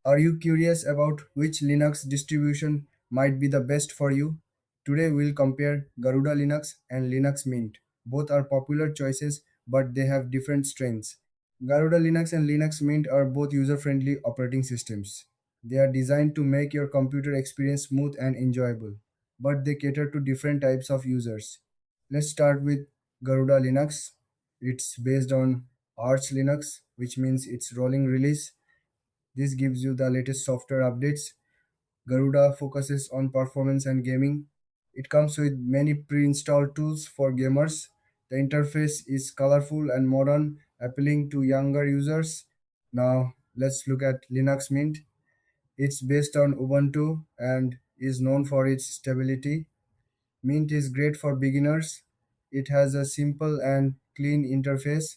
Are you curious about which Linux distribution might be the best for you? Today we'll compare Garuda Linux and Linux Mint. Both are popular choices, but they have different strengths. Garuda Linux and Linux Mint are both user friendly operating systems. They are designed to make your computer experience smooth and enjoyable, but they cater to different types of users. Let's start with Garuda Linux. It's based on Arch Linux, which means it's rolling release. This gives you the latest software updates. Garuda focuses on performance and gaming. It comes with many pre installed tools for gamers. The interface is colorful and modern, appealing to younger users. Now, let's look at Linux Mint. It's based on Ubuntu and is known for its stability. Mint is great for beginners. It has a simple and clean interface.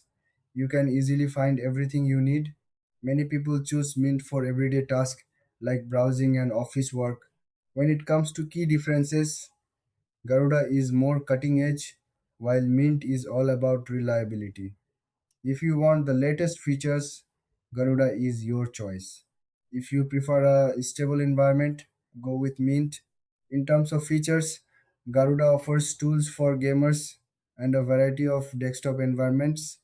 You can easily find everything you need. Many people choose Mint for everyday tasks like browsing and office work. When it comes to key differences, Garuda is more cutting edge, while Mint is all about reliability. If you want the latest features, Garuda is your choice. If you prefer a stable environment, go with Mint. In terms of features, Garuda offers tools for gamers and a variety of desktop environments.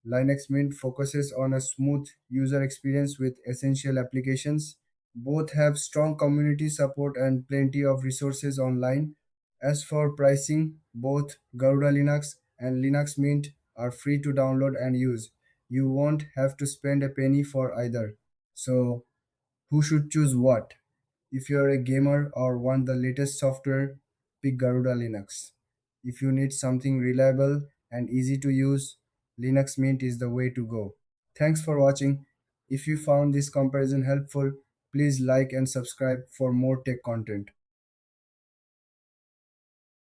Linux Mint focuses on a smooth user experience with essential applications. Both have strong community support and plenty of resources online. As for pricing, both Garuda Linux and Linux Mint are free to download and use. You won't have to spend a penny for either. So, who should choose what? If you're a gamer or want the latest software, pick Garuda Linux. If you need something reliable and easy to use, Linux Mint is the way to go. Thanks for watching. If you found this comparison helpful, please like and subscribe for more tech content.